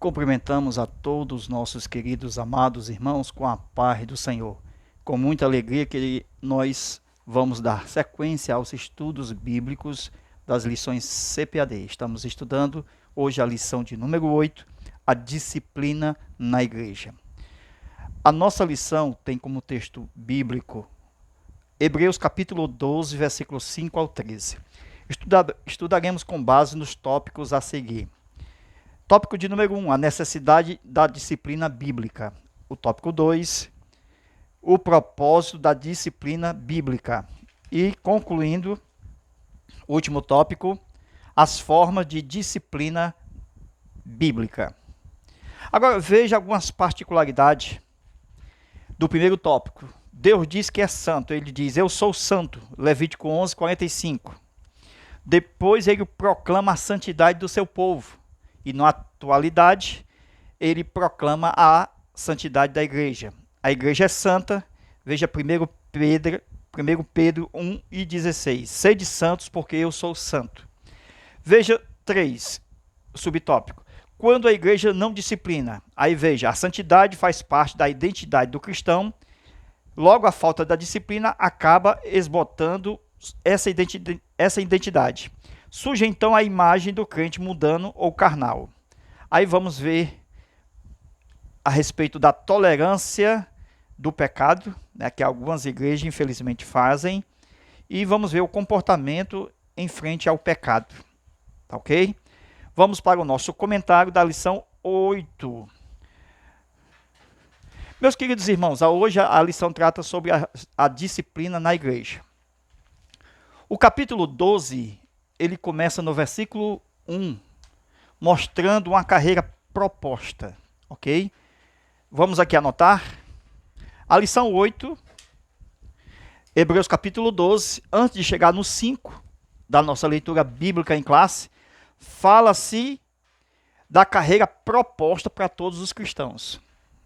Cumprimentamos a todos os nossos queridos, amados irmãos com a paz do Senhor. Com muita alegria que nós vamos dar sequência aos estudos bíblicos das lições CPAD. Estamos estudando hoje a lição de número 8, a disciplina na igreja. A nossa lição tem como texto bíblico Hebreus capítulo 12, versículos 5 ao 13. Estudaremos com base nos tópicos a seguir. Tópico de número 1, a necessidade da disciplina bíblica. O tópico 2, o propósito da disciplina bíblica. E, concluindo, o último tópico, as formas de disciplina bíblica. Agora, veja algumas particularidades do primeiro tópico. Deus diz que é santo. Ele diz, eu sou santo. Levítico 11, 45. Depois ele proclama a santidade do seu povo. E na atualidade, ele proclama a santidade da igreja. A igreja é santa. Veja 1 Pedro 1 e 16. Sede santos, porque eu sou santo. Veja 3, subtópico. Quando a igreja não disciplina. Aí veja, a santidade faz parte da identidade do cristão. Logo, a falta da disciplina acaba esbotando essa identidade. Surge então a imagem do crente mundano ou carnal. Aí vamos ver a respeito da tolerância do pecado, né, que algumas igrejas infelizmente fazem, e vamos ver o comportamento em frente ao pecado. Tá ok? Vamos para o nosso comentário da lição 8. Meus queridos irmãos, hoje a lição trata sobre a disciplina na igreja. O capítulo 12, ele começa no versículo 1, mostrando uma carreira proposta, ok? Vamos aqui anotar. A lição 8, Hebreus capítulo 12, antes de chegar no 5, da nossa leitura bíblica em classe, fala-se da carreira proposta para todos os cristãos,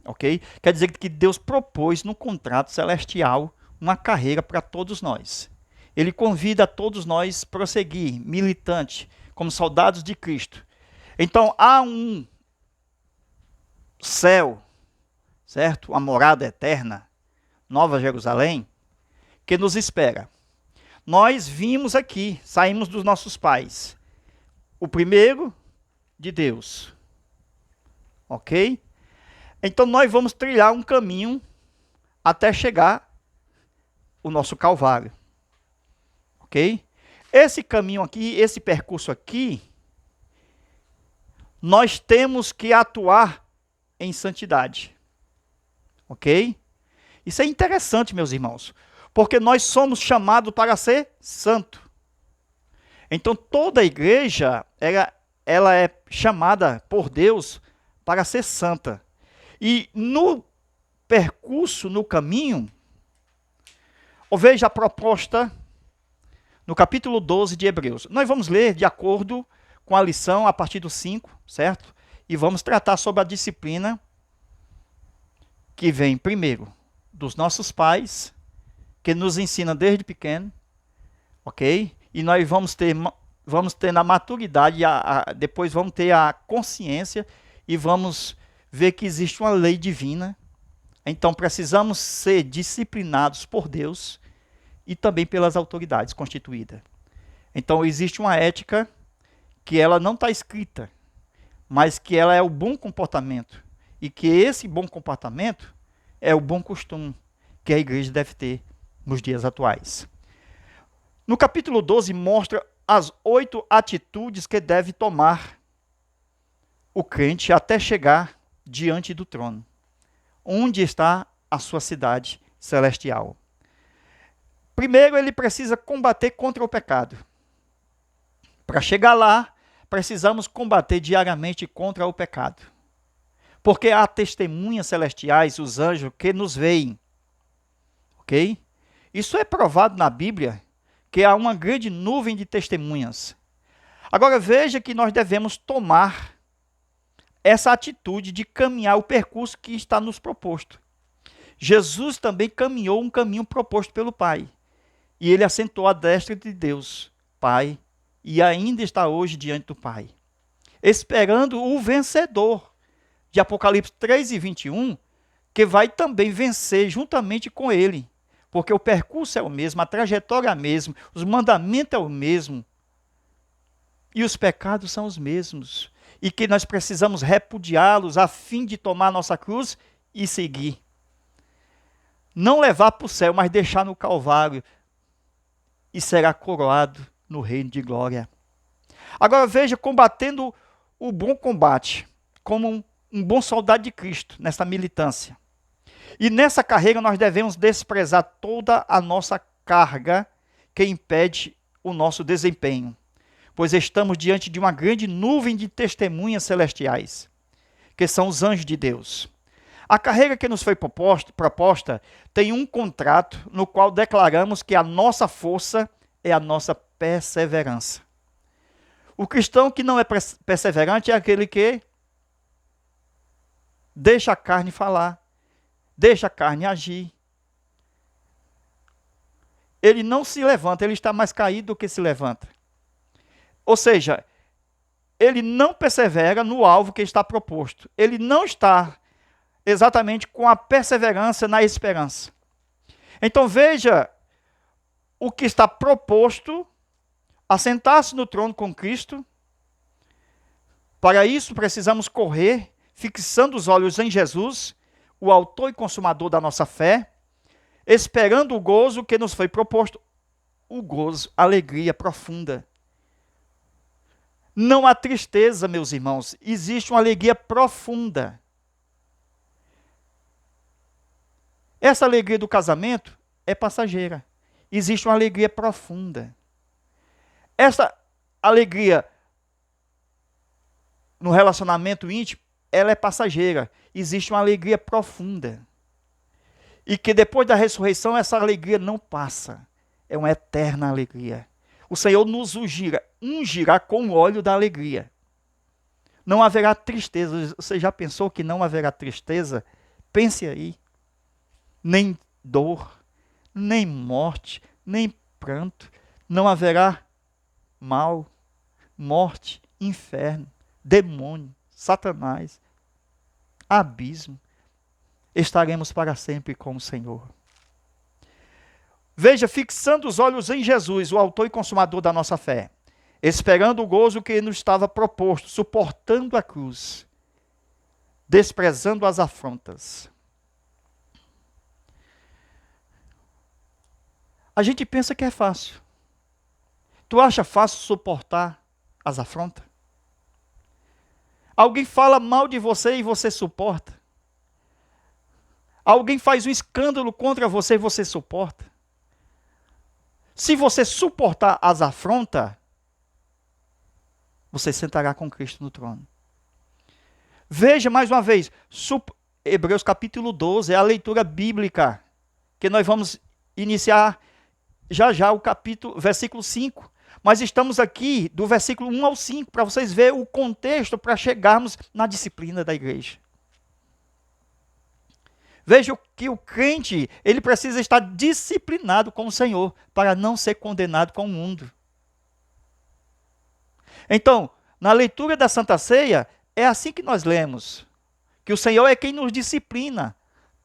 ok? Quer dizer que Deus propôs no contrato celestial uma carreira para todos nós. Ele convida a todos nós a prosseguir, militante, como soldados de Cristo. Então, há um céu, certo? Uma morada eterna, Nova Jerusalém, que nos espera. Nós vimos aqui, saímos dos nossos pais. O primeiro, de Deus. Ok? Então, nós vamos trilhar um caminho até chegar o nosso Calvário. Ok? Esse caminho aqui, esse percurso aqui, nós temos que atuar em santidade. Ok? Isso é interessante, meus irmãos, porque nós somos chamados para ser santo. Então, toda a igreja, ela é chamada por Deus para ser santa. E no percurso, no caminho, veja a proposta no capítulo 12 de Hebreus. Nós vamos ler de acordo com a lição a partir do 5, certo? E vamos tratar sobre a disciplina que vem primeiro dos nossos pais, que nos ensina desde pequeno, ok? E nós vamos ter na maturidade, depois vamos ter a consciência e vamos ver que existe uma lei divina. Então precisamos ser disciplinados por Deus e também pelas autoridades constituídas. Então existe uma ética que ela não está escrita, mas que ela é o bom comportamento. E que esse bom comportamento é o bom costume que a igreja deve ter nos dias atuais. No capítulo 12 mostra as 8 atitudes que deve tomar o crente até chegar diante do trono, onde está a sua cidade celestial. Primeiro, ele precisa combater contra o pecado. Para chegar lá, precisamos combater diariamente contra o pecado. Porque há testemunhas celestiais, os anjos, que nos veem. Ok? Isso é provado na Bíblia, que há uma grande nuvem de testemunhas. Agora veja que nós devemos tomar essa atitude de caminhar o percurso que está nos proposto. Jesus também caminhou um caminho proposto pelo Pai. E ele assentou à destra de Deus, Pai, e ainda está hoje diante do Pai, esperando o vencedor, de Apocalipse 3:21, que vai também vencer juntamente com ele. Porque o percurso é o mesmo, a trajetória é a mesma, os mandamentos é o mesmo. E os pecados são os mesmos. E que nós precisamos repudiá-los a fim de tomar nossa cruz e seguir. Não levar para o céu, mas deixar no Calvário. E será coroado no reino de glória. Agora veja, combatendo o bom combate, como um bom soldado de Cristo, nessa militância. E nessa carreira nós devemos desprezar toda a nossa carga que impede o nosso desempenho, pois estamos diante de uma grande nuvem de testemunhas celestiais, que são os anjos de Deus. A carreira que nos foi proposta tem um contrato no qual declaramos que a nossa força é a nossa perseverança. O cristão que não é perseverante é aquele que deixa a carne falar, deixa a carne agir. Ele não se levanta, ele está mais caído do que se levanta. Ou seja, ele não persevera no alvo que está proposto. Ele não está exatamente com a perseverança na esperança. Então veja o que está proposto, assentar-se no trono com Cristo. Para isso precisamos correr, fixando os olhos em Jesus, o autor e consumador da nossa fé, esperando o gozo que nos foi proposto. O gozo, alegria profunda. Não há tristeza, meus irmãos, existe uma alegria profunda. Essa alegria do casamento é passageira. Existe uma alegria profunda. Essa alegria no relacionamento íntimo, ela é passageira. Existe uma alegria profunda. E que depois da ressurreição, essa alegria não passa. É uma eterna alegria. O Senhor nos ungirá com o óleo da alegria. Não haverá tristeza. Você já pensou que não haverá tristeza? Pense aí. Nem dor, nem morte, nem pranto. Não haverá mal, morte, inferno, demônio, Satanás, abismo. Estaremos para sempre com o Senhor. Veja, fixando os olhos em Jesus, o autor e consumador da nossa fé, esperando o gozo que nos estava proposto, suportando a cruz, desprezando as afrontas. A gente pensa que é fácil. Tu acha fácil suportar as afrontas? Alguém fala mal de você e você suporta? Alguém faz um escândalo contra você e você suporta? Se você suportar as afrontas, você sentará com Cristo no trono. Veja mais uma vez, Hebreus capítulo 12, é a leitura bíblica, que nós vamos iniciar já o versículo 5. Mas estamos aqui do versículo 1 ao 5, para vocês verem o contexto para chegarmos na disciplina da igreja. Veja que o crente, ele precisa estar disciplinado com o Senhor, para não ser condenado com o mundo. Então, na leitura da Santa Ceia, é assim que nós lemos, que o Senhor é quem nos disciplina,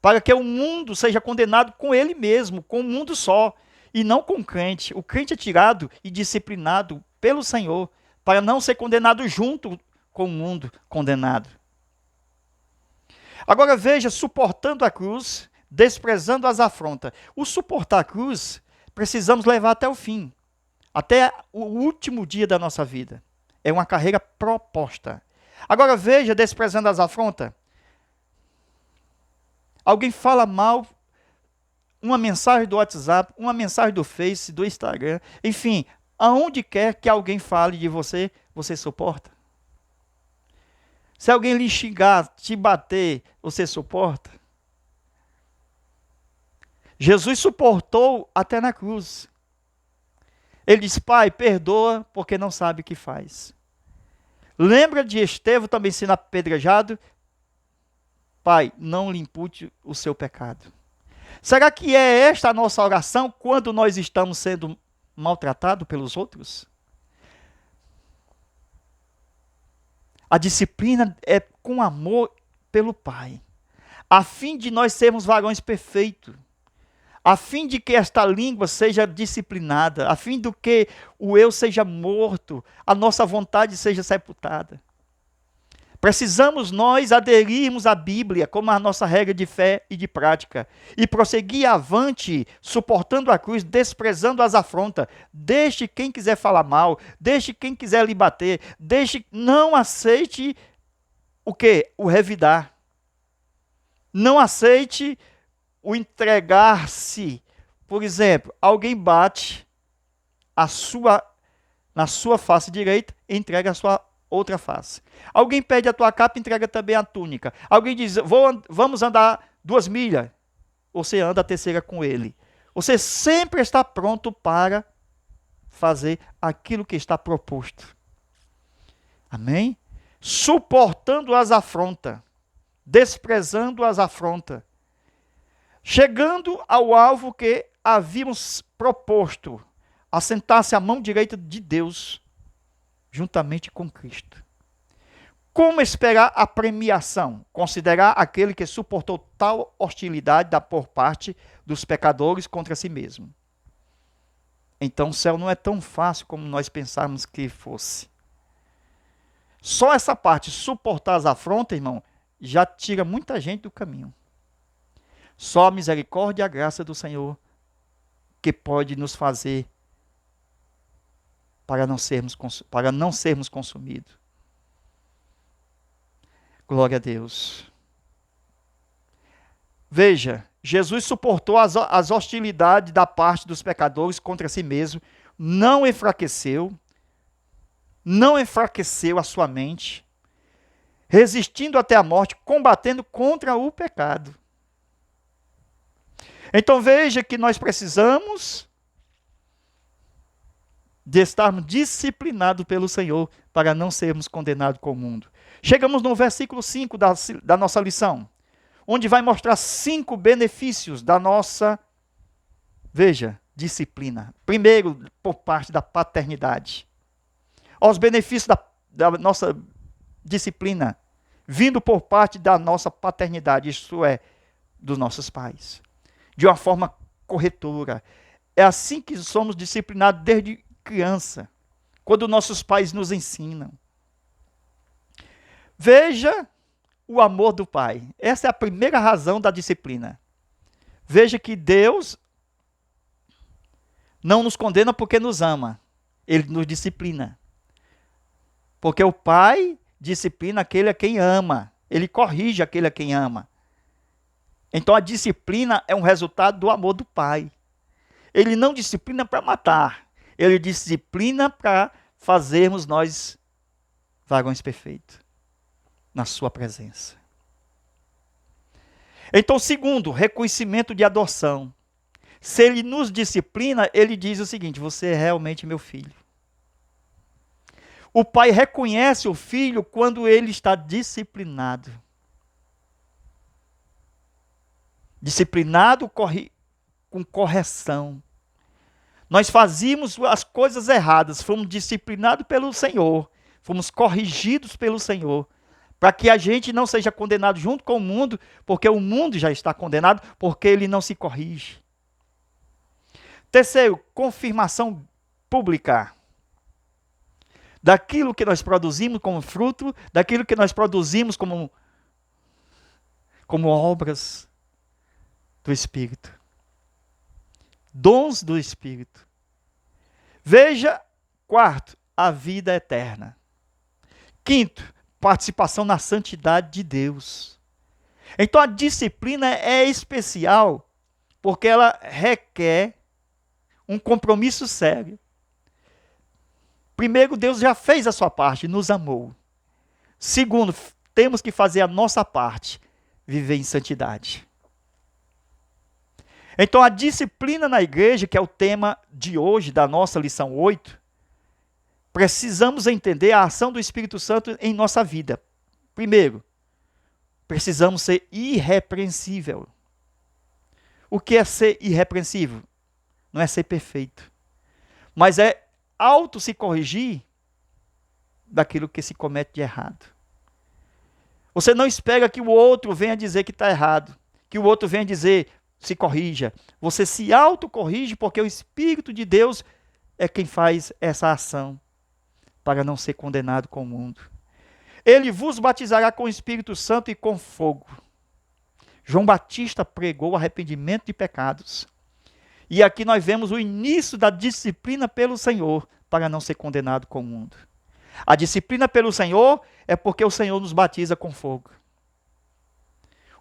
para que o mundo seja condenado com ele mesmo, com o mundo só, e não com o crente. O crente é tirado e disciplinado pelo Senhor, para não ser condenado junto com o mundo condenado. Agora veja, suportando a cruz, desprezando as afrontas. O suportar a cruz, precisamos levar até o fim, até o último dia da nossa vida. É uma carreira proposta. Agora veja, desprezando as afrontas. Alguém fala mal, uma mensagem do WhatsApp, uma mensagem do Face, do Instagram, enfim, aonde quer que alguém fale de você, você suporta? Se alguém lhe xingar, te bater, você suporta? Jesus suportou até na cruz. Ele disse, Pai, perdoa, porque não sabe o que faz. Lembra de Estevão também sendo apedrejado? Pai, não lhe impute o seu pecado. Será que é esta a nossa oração quando nós estamos sendo maltratados pelos outros? A disciplina é com amor pelo Pai, a fim de nós sermos varões perfeitos, a fim de que esta língua seja disciplinada, a fim de que o eu seja morto, a nossa vontade seja sepultada. Precisamos nós aderirmos à Bíblia como a nossa regra de fé e de prática e prosseguir avante, suportando a cruz, desprezando as afrontas. Deixe quem quiser falar mal, deixe quem quiser lhe bater, não aceite o quê? O revidar. Não aceite o entregar-se. Por exemplo, alguém bate na sua face direita e entrega a sua outra face. Alguém pede a tua capa e entrega também a túnica. Alguém diz, vamos andar 2 milhas. Você anda a terceira com ele. Você sempre está pronto para fazer aquilo que está proposto. Amém? Suportando as afrontas, desprezando as afrontas, chegando ao alvo que havíamos proposto, assentar-se à mão direita de Deus, juntamente com Cristo. Como esperar a premiação? Considerar aquele que suportou tal hostilidade por parte dos pecadores contra si mesmo. Então o céu não é tão fácil como nós pensávamos que fosse. Só essa parte, suportar as afrontas, irmão, já tira muita gente do caminho. Só a misericórdia e a graça do Senhor que pode nos fazer para não sermos consumidos. Glória a Deus. Veja, Jesus suportou as hostilidades da parte dos pecadores contra si mesmo, não enfraqueceu a sua mente, resistindo até a morte, combatendo contra o pecado. Então veja que nós precisamos de estarmos disciplinados pelo Senhor para não sermos condenados com o mundo. Chegamos no versículo 5 da nossa lição, onde vai mostrar 5 benefícios da nossa, veja, disciplina. Primeiro, por parte da paternidade. Os benefícios da nossa disciplina, vindo por parte da nossa paternidade, isto é, dos nossos pais. De uma forma corretora. É assim que somos disciplinados desde criança, quando nossos pais nos ensinam. Veja o amor do Pai. Essa é a primeira razão da disciplina. Veja que Deus não nos condena porque nos ama. Ele nos disciplina. Porque o Pai disciplina aquele a quem ama. Ele corrige aquele a quem ama. Então a disciplina é um resultado do amor do Pai. Ele não disciplina para matar. Ele disciplina para fazermos nós varões perfeitos na sua presença. Então, segundo, reconhecimento de adoção. Se ele nos disciplina, ele diz o seguinte: você é realmente meu filho. O pai reconhece o filho quando ele está disciplinado. Disciplinado com correção. Nós fazíamos as coisas erradas, fomos disciplinados pelo Senhor, fomos corrigidos pelo Senhor, para que a gente não seja condenado junto com o mundo, porque o mundo já está condenado, porque ele não se corrige. Terceiro, confirmação pública. Daquilo que nós produzimos como fruto, daquilo que nós produzimos como obras do Espírito. Dons do Espírito. Veja, quarto, a vida eterna. Quinto, participação na santidade de Deus. Então a disciplina é especial porque ela requer um compromisso sério. Primeiro, Deus já fez a sua parte, nos amou. Segundo, temos que fazer a nossa parte, viver em santidade. Então, a disciplina na igreja, que é o tema de hoje, da nossa lição 8, precisamos entender a ação do Espírito Santo em nossa vida. Primeiro, precisamos ser irrepreensível. O que é ser irrepreensível? Não é ser perfeito, mas é se corrigir daquilo que se comete de errado. Você não espera que o outro venha dizer que está errado, que o outro venha dizer, se corrija. Você se autocorrige porque o Espírito de Deus é quem faz essa ação para não ser condenado com o mundo. Ele vos batizará com o Espírito Santo e com fogo. João Batista pregou arrependimento de pecados. E aqui nós vemos o início da disciplina pelo Senhor para não ser condenado com o mundo. A disciplina pelo Senhor é porque o Senhor nos batiza com fogo.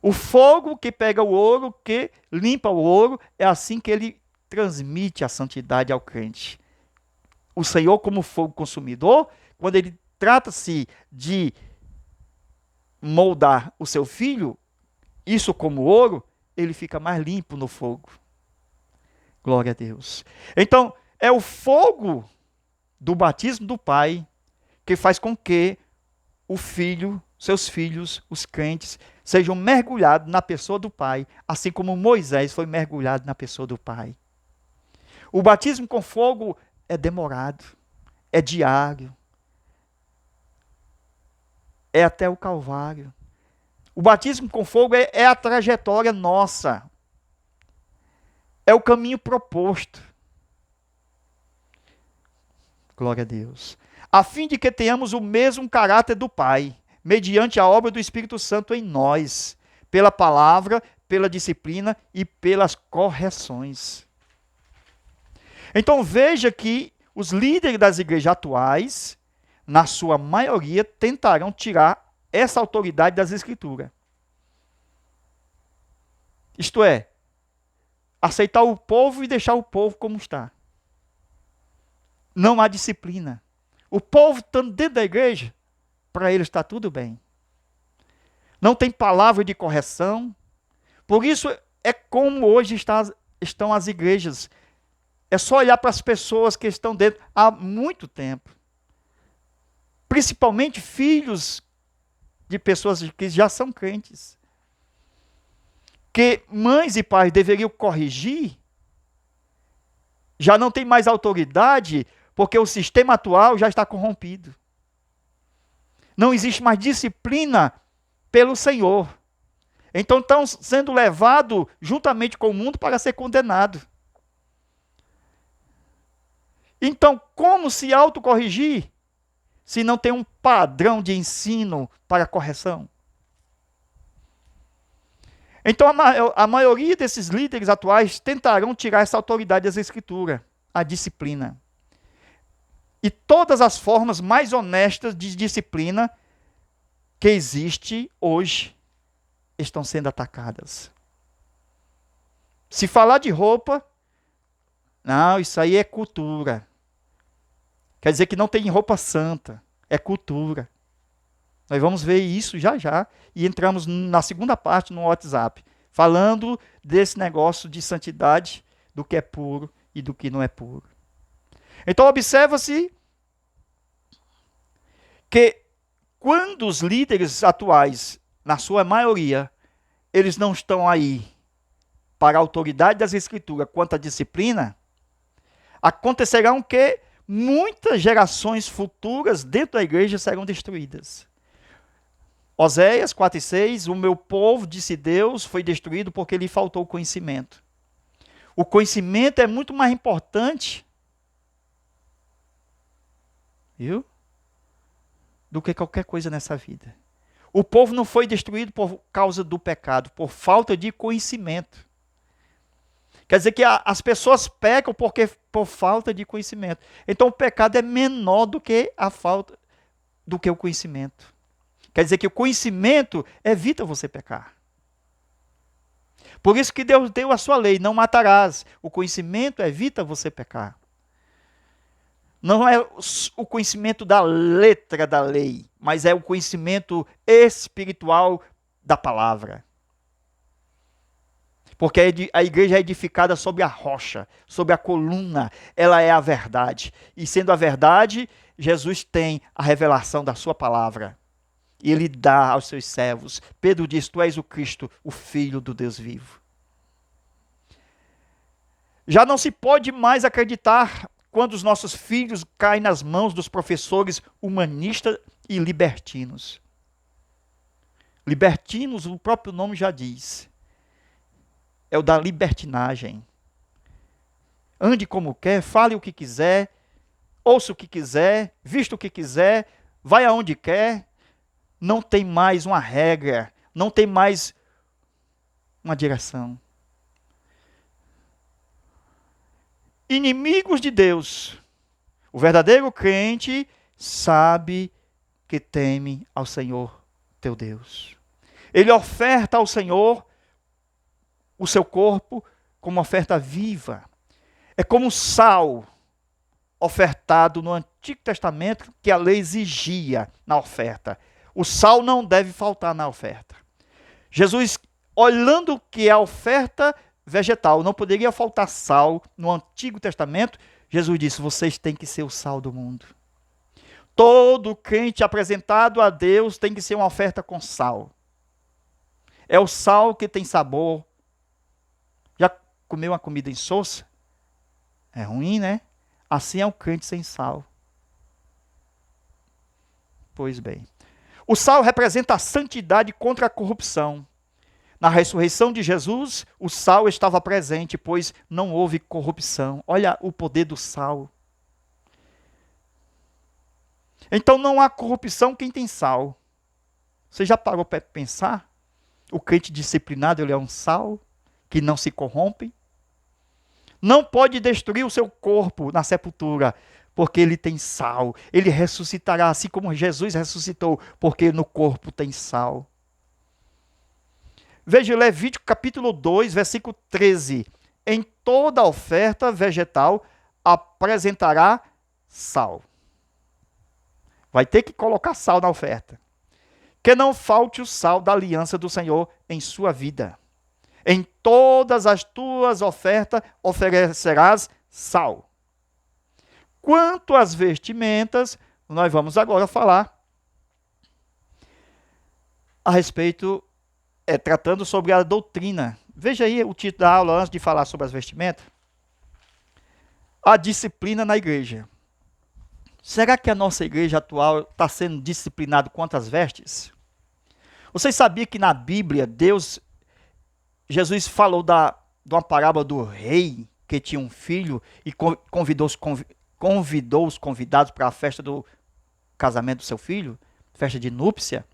O fogo que pega o ouro, que limpa o ouro, é assim que ele transmite a santidade ao crente. O Senhor, como fogo consumidor, quando ele trata-se de moldar o seu filho, isso como ouro, ele fica mais limpo no fogo. Glória a Deus. Então, é o fogo do batismo do Pai que faz com que o filho, seus filhos, os crentes, sejam mergulhados na pessoa do Pai, assim como Moisés foi mergulhado na pessoa do Pai. O batismo com fogo é demorado, é diário, é até o Calvário. O batismo com fogo é a trajetória nossa, é o caminho proposto. Glória a Deus. A fim de que tenhamos o mesmo caráter do Pai, mediante a obra do Espírito Santo em nós, pela palavra, pela disciplina e pelas correções. Então veja que os líderes das igrejas atuais, na sua maioria, tentarão tirar essa autoridade das Escrituras. Isto é, aceitar o povo e deixar o povo como está. Não há disciplina. O povo estando dentro da igreja, para eles está tudo bem. Não tem palavra de correção. Por isso é como hoje estão as igrejas. É só olhar para as pessoas que estão dentro há muito tempo. Principalmente filhos de pessoas que já são crentes. Que mães e pais deveriam corrigir, já não tem mais autoridade, porque o sistema atual já está corrompido. Não existe mais disciplina pelo Senhor. Então estão sendo levados juntamente com o mundo para ser condenados. Então, como se autocorrigir se não tem um padrão de ensino para correção? Então, a maioria desses líderes atuais tentarão tirar essa autoridade das Escrituras, a disciplina. E todas as formas mais honestas de disciplina que existe hoje estão sendo atacadas. Se falar de roupa, não, isso aí é cultura. Quer dizer que não tem roupa santa, é cultura. Nós vamos ver isso já já e entramos na segunda parte no WhatsApp, falando desse negócio de santidade, do que é puro e do que não é puro. Então observa-se que quando os líderes atuais, na sua maioria, eles não estão aí para a autoridade das Escrituras quanto à disciplina, acontecerão que muitas gerações futuras dentro da igreja serão destruídas. Oséias 4:6, o meu povo, disse Deus, foi destruído porque lhe faltou conhecimento. O conhecimento é muito mais importante, viu? Do que qualquer coisa nessa vida. O povo não foi destruído por causa do pecado, por falta de conhecimento. Quer dizer que as pessoas pecam por falta de conhecimento. Então o pecado é menor do que a falta, do que o conhecimento. Quer dizer que o conhecimento evita você pecar. Por isso que Deus deu a sua lei, não matarás. O conhecimento evita você pecar. Não é o conhecimento da letra da lei, mas é o conhecimento espiritual da palavra. Porque a igreja é edificada sobre a rocha, sobre a coluna, ela é a verdade. E sendo a verdade, Jesus tem a revelação da sua palavra. E ele dá aos seus servos. Pedro diz, tu és o Cristo, o Filho do Deus vivo. Já não se pode mais acreditar quando os nossos filhos caem nas mãos dos professores humanistas e libertinos. Libertinos, o próprio nome já diz. É o da libertinagem. Ande como quer, fale o que quiser, ouça o que quiser, vista o que quiser, vai aonde quer. Não tem mais uma regra, não tem mais uma direção. Inimigos de Deus. O verdadeiro crente sabe que teme ao Senhor teu Deus. Ele oferta ao Senhor o seu corpo como oferta viva. É como sal ofertado no Antigo Testamento que a lei exigia na oferta. O sal não deve faltar na oferta. Jesus, olhando que a oferta vegetal não poderia faltar sal no Antigo Testamento, Jesus disse: vocês têm que ser o sal do mundo. Todo crente apresentado a Deus tem que ser uma oferta com sal. É o sal que tem sabor. Já comeu uma comida insossa? É ruim, né? Assim é o crente sem sal. Pois bem. O sal representa a santidade contra a corrupção. Na ressurreição de Jesus, o sal estava presente, pois não houve corrupção. Olha o poder do sal. Então não há corrupção quem tem sal. Você já parou para pensar? O crente disciplinado, ele é um sal que não se corrompe. Não pode destruir o seu corpo na sepultura, porque ele tem sal. Ele ressuscitará, assim como Jesus ressuscitou, porque no corpo tem sal. Veja Levítico capítulo 2, versículo 13. Em toda oferta vegetal apresentará sal. Vai ter que colocar sal na oferta. Que não falte o sal da aliança do Senhor em sua vida. Em todas as tuas ofertas oferecerás sal. Quanto às vestimentas, nós vamos agora falar a respeito, tratando sobre a doutrina. Veja aí o título da aula antes de falar sobre as vestimentas. A disciplina na igreja. Será que a nossa igreja atual está sendo disciplinada quanto às vestes? Vocês sabiam que na Bíblia, Jesus falou de uma parábola do rei que tinha um filho e convidou os convidados para a festa do casamento do seu filho, festa de núpcia.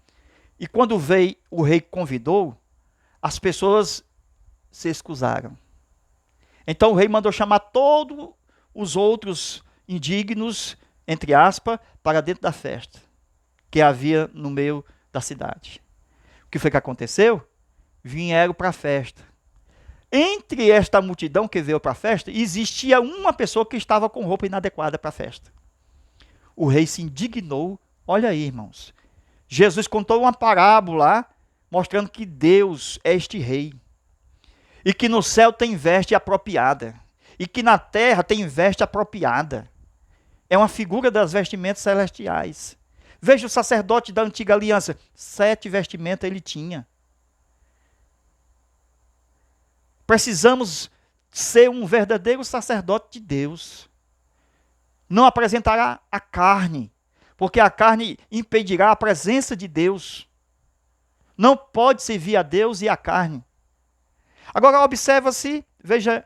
E quando veio o rei convidou, as pessoas se excusaram. Então o rei mandou chamar todos os outros indignos, entre aspas, para dentro da festa que havia no meio da cidade. O que foi que aconteceu? Vieram para a festa. Entre esta multidão que veio para a festa, existia uma pessoa que estava com roupa inadequada para a festa. O rei se indignou. Olha aí, irmãos. Jesus contou uma parábola mostrando que Deus é este rei. E que no céu tem veste apropriada. E que na terra tem veste apropriada. É uma figura das vestimentas celestiais. Veja o sacerdote da antiga aliança. 7 vestimentas ele tinha. Precisamos ser um verdadeiro sacerdote de Deus. Não apresentará a carne, porque a carne impedirá a presença de Deus. Não pode servir a Deus e a carne. Agora observa-se, veja,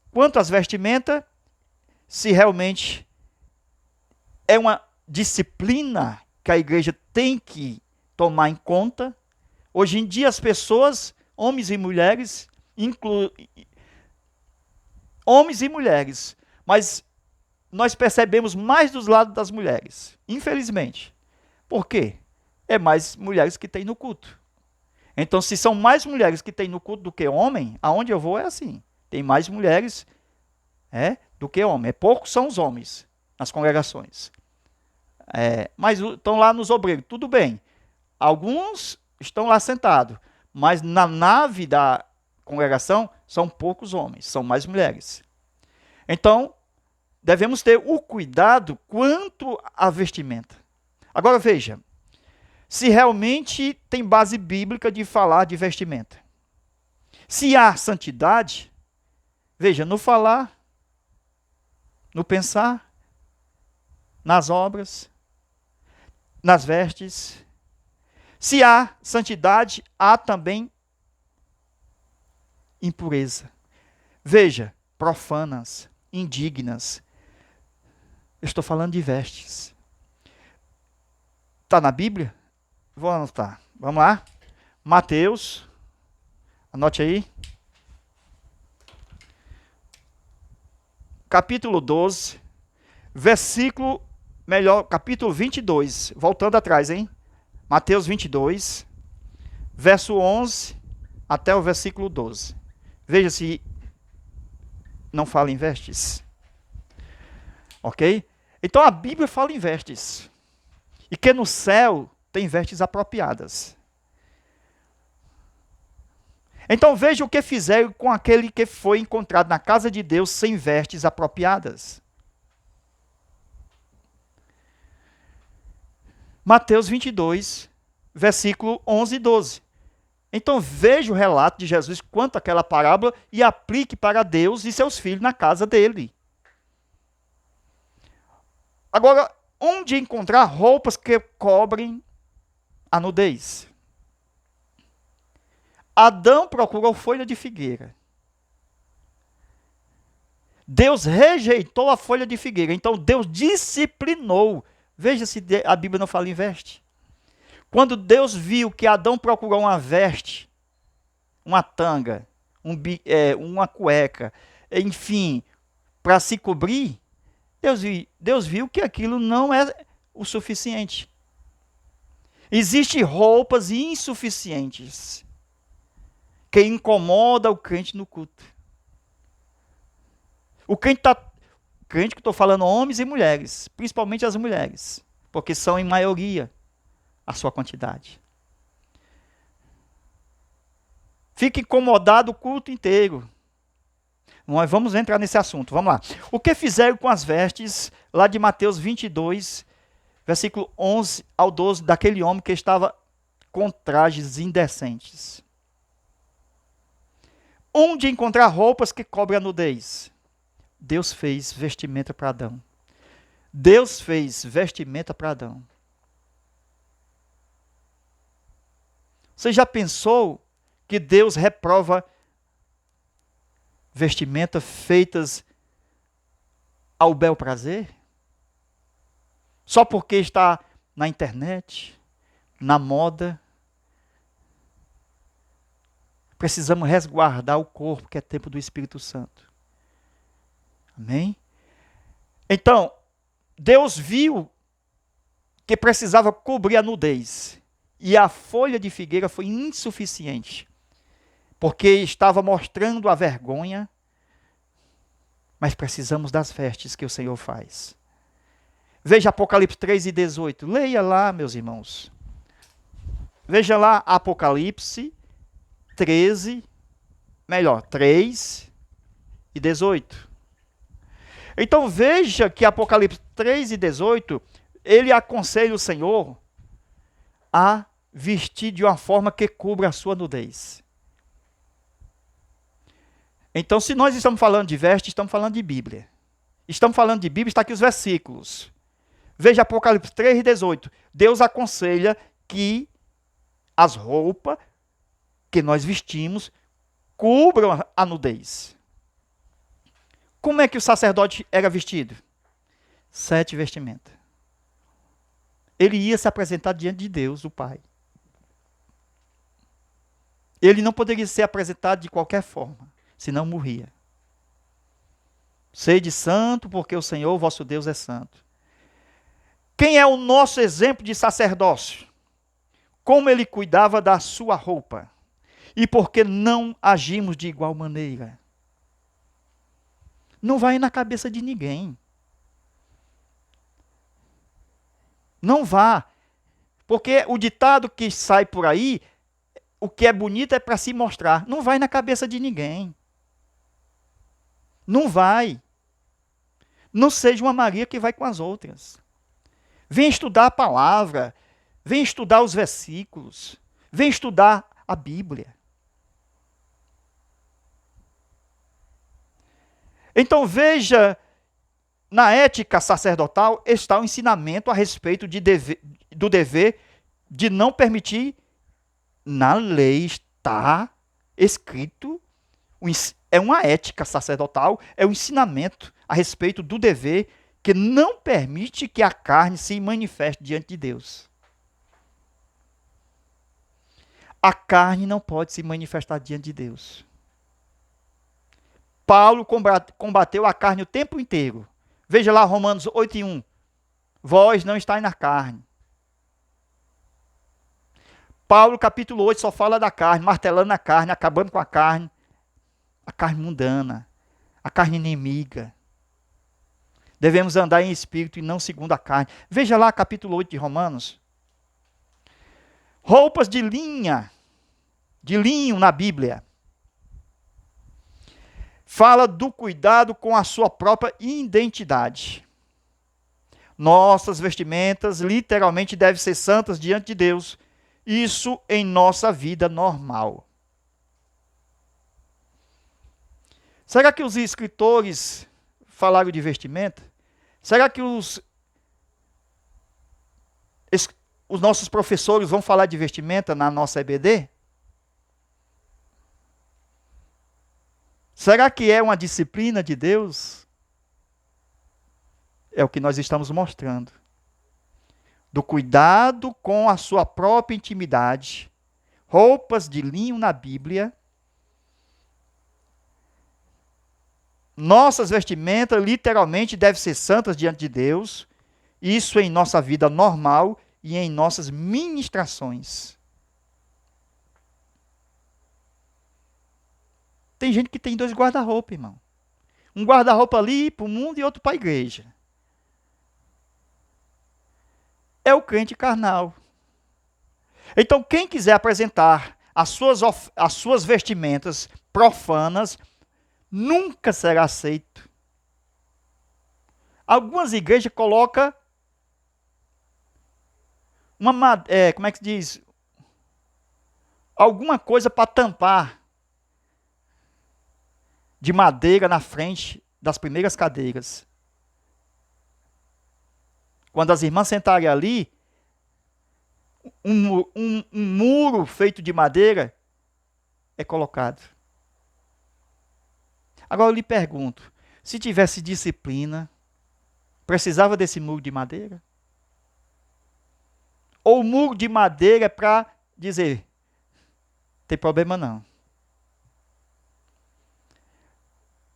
quanto às vestimentas, se realmente é uma disciplina que a igreja tem que tomar em conta. Hoje em dia as pessoas, homens e mulheres, homens e mulheres, mas nós percebemos mais dos lados das mulheres, infelizmente. Por quê? É mais mulheres que tem no culto. Então, se são mais mulheres que tem no culto do que homem, aonde eu vou é assim. Tem mais mulheres do que homem. Poucos são os homens nas congregações. Mas estão lá nos obreiros, tudo bem. Alguns estão lá sentados, mas na nave da congregação são poucos homens, são mais mulheres. Então, devemos ter o cuidado quanto à vestimenta. Agora veja, se realmente tem base bíblica de falar de vestimenta. Se há santidade, veja, no falar, no pensar, nas obras, nas vestes. Se há santidade, há também impureza. Veja, profanas, indignas. Eu estou falando de vestes. Está na Bíblia? Vou anotar. Vamos lá. Mateus. Anote aí. Capítulo 12. Capítulo 22. Voltando atrás, hein? Mateus 22. Verso 11 até o versículo 12. Veja se não fala em vestes. Ok? Então a Bíblia fala em vestes. E que no céu tem vestes apropriadas. Então veja o que fizeram com aquele que foi encontrado na casa de Deus sem vestes apropriadas. Mateus 22, versículo 11 e 12. Então veja o relato de Jesus quanto àquela parábola e aplique para Deus e seus filhos na casa dele. Agora, onde encontrar roupas que cobrem a nudez? Adão procurou folha de figueira. Deus rejeitou a folha de figueira. Então Deus disciplinou. Veja se a Bíblia não fala em veste. Quando Deus viu que Adão procurou uma veste, uma tanga, uma cueca, enfim, para se cobrir, Deus viu que aquilo não é o suficiente. Existem roupas insuficientes que incomodam o crente no culto. O crente que estou falando, homens e mulheres, principalmente as mulheres, porque são em maioria a sua quantidade. Fica incomodado o culto inteiro. Nós vamos entrar nesse assunto, vamos lá. O que fizeram com as vestes, lá de Mateus 22, versículo 11 ao 12, daquele homem que estava com trajes indecentes? Onde encontrar roupas que cobrem a nudez? Deus fez vestimenta para Adão. Deus fez vestimenta para Adão. Você já pensou que Deus reprova vestimentas feitas ao bel prazer? Só porque está na internet, na moda? Precisamos resguardar o corpo, que é templo do Espírito Santo. Amém? Então, Deus viu que precisava cobrir a nudez. E a folha de figueira foi insuficiente. Porque estava mostrando a vergonha. Mas precisamos das vestes que o Senhor faz. Veja Apocalipse 3 e 18. Leia lá, meus irmãos. Veja lá Apocalipse 3 e 18. Então veja que Apocalipse 3 e 18, ele aconselha o Senhor a vestir de uma forma que cubra a sua nudez. Então, se nós estamos falando de veste, estamos falando de Bíblia. Estamos falando de Bíblia, está aqui os versículos. Veja Apocalipse 3 e 18. Deus aconselha que as roupas que nós vestimos cubram a nudez. Como é que o sacerdote era vestido? 7 vestimentas. Ele ia se apresentar diante de Deus, o Pai. Ele não poderia ser apresentado de qualquer forma, senão morria. Sede santo, porque o Senhor vosso Deus é santo. Quem é o nosso exemplo de sacerdócio? Como ele cuidava da sua roupa? E por que não agimos de igual maneira? Não vai na cabeça de ninguém. Não vá. Porque o ditado que sai por aí, o que é bonito é para se mostrar. Não vai na cabeça de ninguém. Não vai. Não seja uma Maria que vai com as outras. Vem estudar a palavra. Vem estudar os versículos. Vem estudar a Bíblia. Então veja, na ética sacerdotal está o ensinamento a respeito do dever de não permitir, na lei está escrito, é uma ética sacerdotal, é um ensinamento a respeito do dever que não permite que a carne se manifeste diante de Deus. A carne não pode se manifestar diante de Deus. Paulo combateu a carne o tempo inteiro. Veja lá Romanos 8:1. Vós não estáis na carne. Paulo, capítulo 8, só fala da carne, martelando a carne, acabando com a carne mundana, a carne inimiga. Devemos andar em espírito e não segundo a carne. Veja lá capítulo 8 de Romanos. Roupas de linho na Bíblia. Fala do cuidado com a sua própria identidade. Nossas vestimentas literalmente devem ser santas diante de Deus. Isso em nossa vida normal. Será que os escritores falaram de vestimenta? Será que os nossos professores vão falar de vestimenta na nossa EBD? Será que é uma disciplina de Deus? É o que nós estamos mostrando. Do cuidado com a sua própria intimidade. Roupas de linho na Bíblia. Nossas vestimentas literalmente devem ser santas diante de Deus. Isso em nossa vida normal e em nossas ministrações. Tem gente que tem 2 guarda-roupa, irmão. Um guarda-roupa ali para o mundo e outro para a igreja. É o crente carnal. Então, quem quiser apresentar as suas vestimentas profanas, nunca será aceito. Algumas igrejas colocam como é que se diz? Alguma coisa para tampar de madeira na frente das primeiras cadeiras. Quando as irmãs sentarem ali, um muro feito de madeira é colocado. Agora eu lhe pergunto, se tivesse disciplina, precisava desse muro de madeira? Ou o muro de madeira é para dizer, não tem problema não.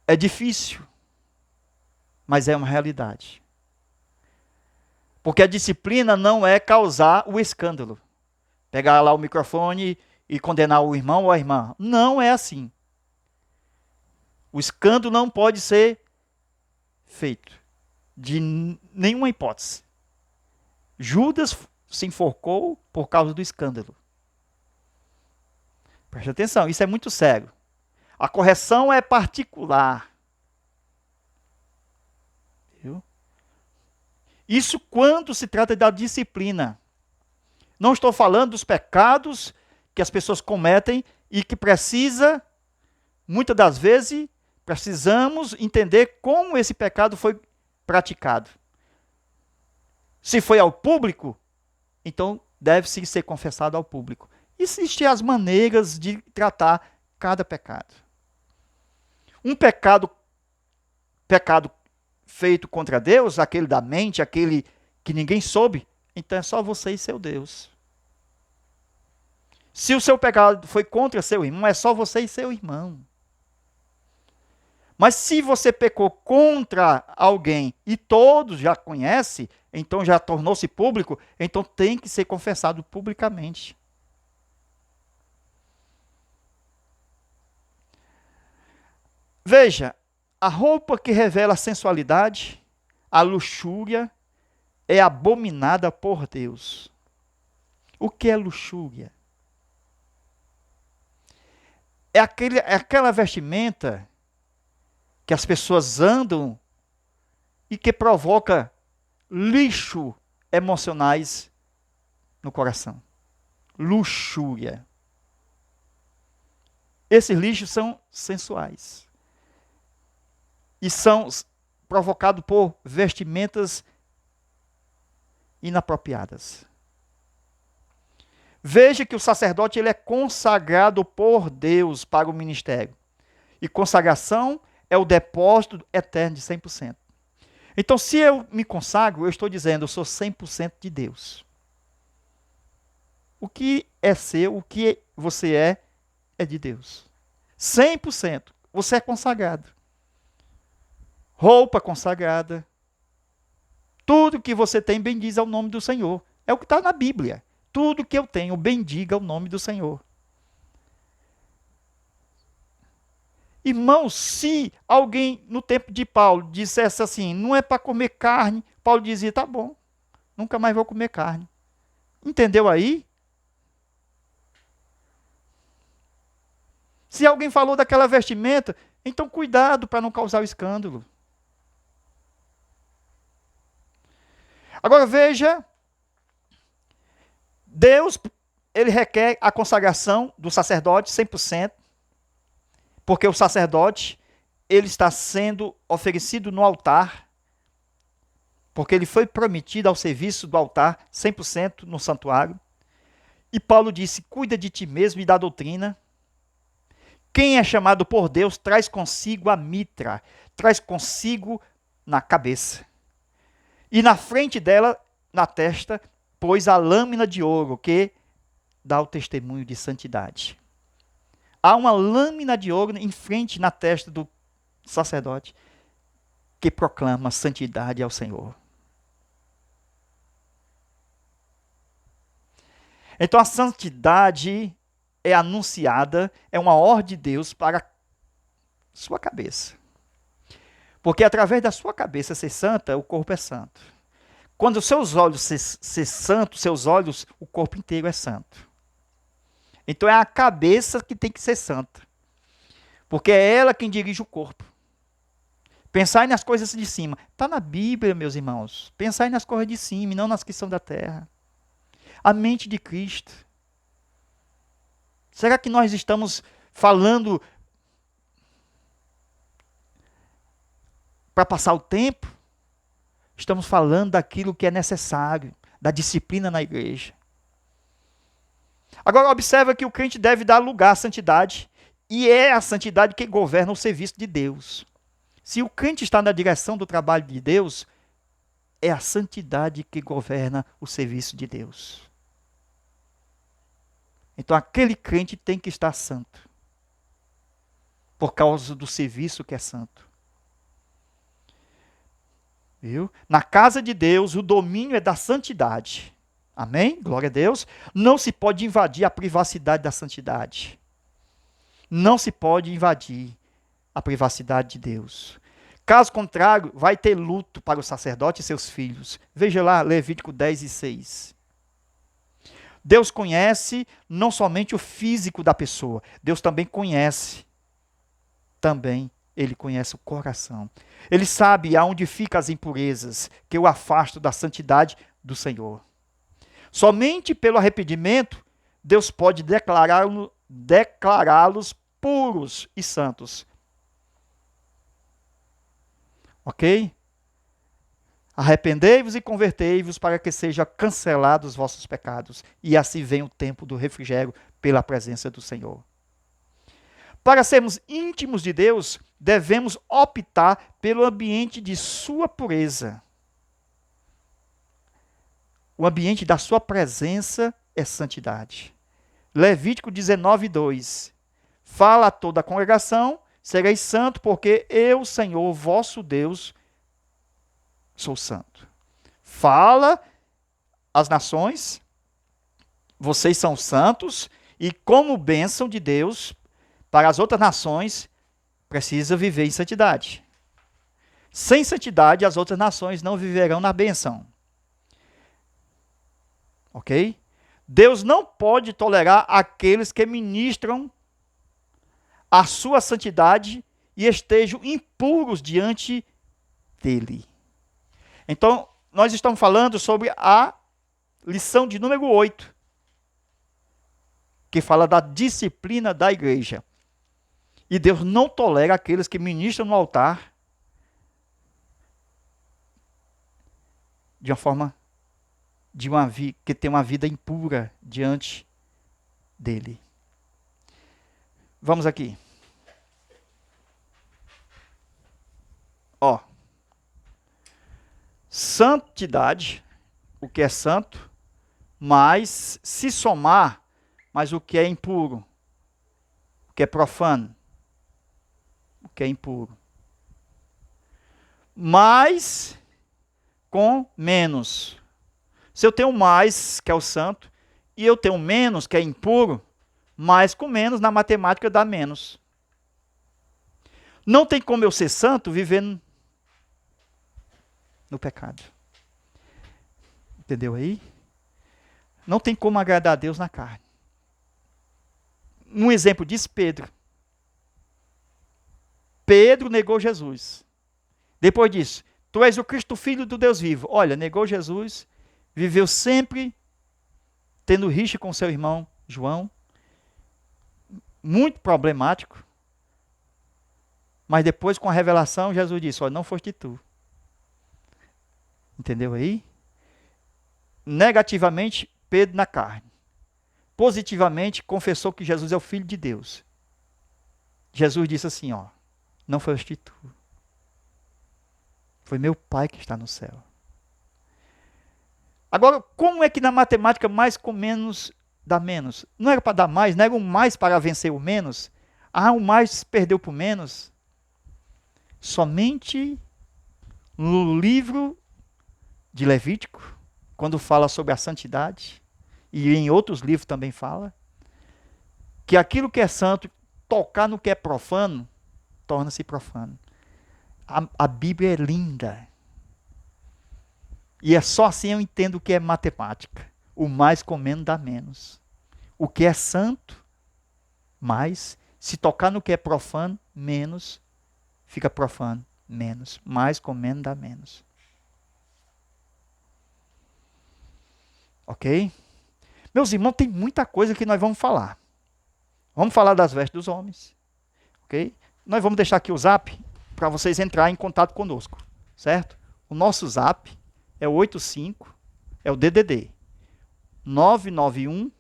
É difícil, mas é uma realidade. Porque a disciplina não é causar o escândalo. Pegar lá o microfone e condenar o irmão ou a irmã. Não é assim. O escândalo não pode ser feito. De nenhuma hipótese. Judas se enforcou por causa do escândalo. Preste atenção, isso é muito sério. A correção é particular. Viu? Isso quando se trata da disciplina. Não estou falando dos pecados que as pessoas cometem e que muitas das vezes, precisamos entender como esse pecado foi praticado. Se foi ao público, então deve-se ser confessado ao público. Existem as maneiras de tratar cada pecado. Um pecado feito contra Deus, aquele da mente, aquele que ninguém soube, então é só você e seu Deus. Se o seu pecado foi contra seu irmão, é só você e seu irmão. Mas se você pecou contra alguém e todos já conhecem, então já tornou-se público, então tem que ser confessado publicamente. Veja, a roupa que revela a sensualidade, a luxúria, é abominada por Deus. O que é luxúria? É aquela vestimenta que as pessoas andam e que provoca lixo emocionais no coração. Luxúria. Esses lixos são sensuais. E são provocados por vestimentas inapropriadas. Veja que o sacerdote ele é consagrado por Deus para o ministério. E consagração é o depósito eterno de 100%. Então, se eu me consagro, eu estou dizendo, eu sou 100% de Deus. O que é seu, o que você é de Deus. 100%. Você é consagrado. Roupa consagrada. Tudo que você tem, bendiz ao nome do Senhor. É o que está na Bíblia. Tudo que eu tenho, bendiga o nome do Senhor. Irmãos, se alguém no tempo de Paulo dissesse assim, não é para comer carne, Paulo dizia, tá bom, nunca mais vou comer carne. Entendeu aí? Se alguém falou daquela vestimenta, então cuidado para não causar o escândalo. Agora veja, Deus, ele requer a consagração do sacerdote 100%, porque o sacerdote, ele está sendo oferecido no altar, porque ele foi prometido ao serviço do altar 100% no santuário. E Paulo disse, cuida de ti mesmo e da doutrina. Quem é chamado por Deus traz consigo a mitra, traz consigo na cabeça. E na frente dela, na testa, pôs a lâmina de ouro, que dá o testemunho de santidade. Há uma lâmina de ouro em frente na testa do sacerdote, que proclama santidade ao Senhor. Então a santidade é anunciada, é uma ordem de Deus para a sua cabeça. Porque através da sua cabeça ser santa, o corpo é santo. Quando os seus olhos ser santos, seus olhos, o corpo inteiro é santo. Então é a cabeça que tem que ser santa. Porque é ela quem dirige o corpo. Pensai nas coisas de cima. Está na Bíblia, meus irmãos. Pensai nas coisas de cima e não nas que são da terra. A mente de Cristo. Será que nós estamos falando para passar o tempo? Estamos falando daquilo que é necessário, da disciplina na igreja. Agora observa que o crente deve dar lugar à santidade, e é a santidade que governa o serviço de Deus. Se o crente está na direção do trabalho de Deus, é a santidade que governa o serviço de Deus. Então aquele crente tem que estar santo, por causa do serviço que é santo. Viu? Na casa de Deus, o domínio é da santidade. Amém? Glória a Deus. Não se pode invadir a privacidade da santidade. Não se pode invadir a privacidade de Deus. Caso contrário, vai ter luto para o sacerdote e seus filhos. Veja lá, Levítico 10:6. Deus conhece não somente o físico da pessoa, Deus também conhece. Ele conhece o coração. Ele sabe aonde ficam as impurezas que o afastam da santidade do Senhor. Somente pelo arrependimento, Deus pode declará-los puros e santos. Ok? Arrependei-vos e convertei-vos para que sejam cancelados os vossos pecados. E assim vem o tempo do refrigério pela presença do Senhor. Para sermos íntimos de Deus, devemos optar pelo ambiente de sua pureza. O ambiente da sua presença é santidade. Levítico 19:2. Fala a toda a congregação, sereis santo, porque eu, Senhor, vosso Deus, sou santo. Fala às nações, vocês são santos, e como bênção de Deus, para as outras nações, precisa viver em santidade. Sem santidade, as outras nações não viverão na bênção. Ok? Deus não pode tolerar aqueles que ministram a sua santidade e estejam impuros diante dele. Então, nós estamos falando sobre a lição de número 8, que fala da disciplina da igreja. E Deus não tolera aqueles que ministram no altar de uma forma que tem uma vida impura diante dele. Vamos aqui. Ó. Santidade, o que é santo, mas se somar, mas o que é impuro, o que é profano, o que é impuro. Mais com menos. Se eu tenho mais, que é o santo, e eu tenho menos, que é impuro, mais com menos na matemática dá menos. Não tem como eu ser santo vivendo no pecado. Entendeu aí? Não tem como agradar a Deus na carne. Um exemplo disso, Pedro. Pedro negou Jesus. Depois disso, tu és o Cristo, filho do Deus vivo. Olha, negou Jesus, viveu sempre tendo rixa com seu irmão João. Muito problemático. Mas depois, com a revelação, Jesus disse, olha, não foste tu. Entendeu aí? Negativamente, Pedro na carne. Positivamente, confessou que Jesus é o Filho de Deus. Jesus disse assim, ó, não foste tu. Foi meu Pai que está no céu. Agora, como é que na matemática mais com menos dá menos? Não era para dar mais, não era um mais para vencer o menos? Ah, o mais perdeu por menos? Somente no livro de Levítico, quando fala sobre a santidade, e em outros livros também fala, que aquilo que é santo, tocar no que é profano, torna-se profano. A Bíblia é linda. E é só assim eu entendo o que é matemática. O mais com menos dá menos. O que é santo, mais. Se tocar no que é profano, menos. Fica profano, menos. Mais com menos dá menos. Ok? Meus irmãos, tem muita coisa que nós vamos falar. Vamos falar das vestes dos homens. Ok? Nós vamos deixar aqui o zap para vocês entrarem em contato conosco. Certo? O nosso zap é o 85, é o DDD. 991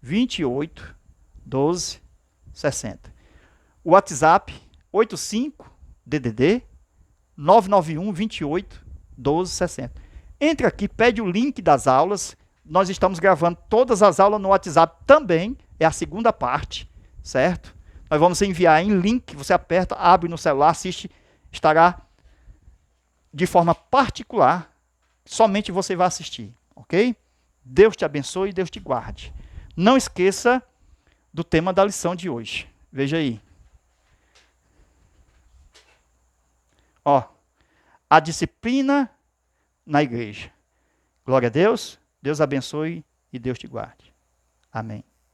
28 12 60. O WhatsApp 85 DDD 991 28 12 60. Entre aqui, pede o link das aulas. Nós estamos gravando todas as aulas no WhatsApp também. É a segunda parte, certo? Nós vamos enviar em link. Você aperta, abre no celular, assiste. Estará de forma particular. Somente você vai assistir, ok? Deus te abençoe e Deus te guarde. Não esqueça do tema da lição de hoje. Veja aí. Ó, a disciplina na igreja. Glória a Deus. Deus abençoe e Deus te guarde. Amém.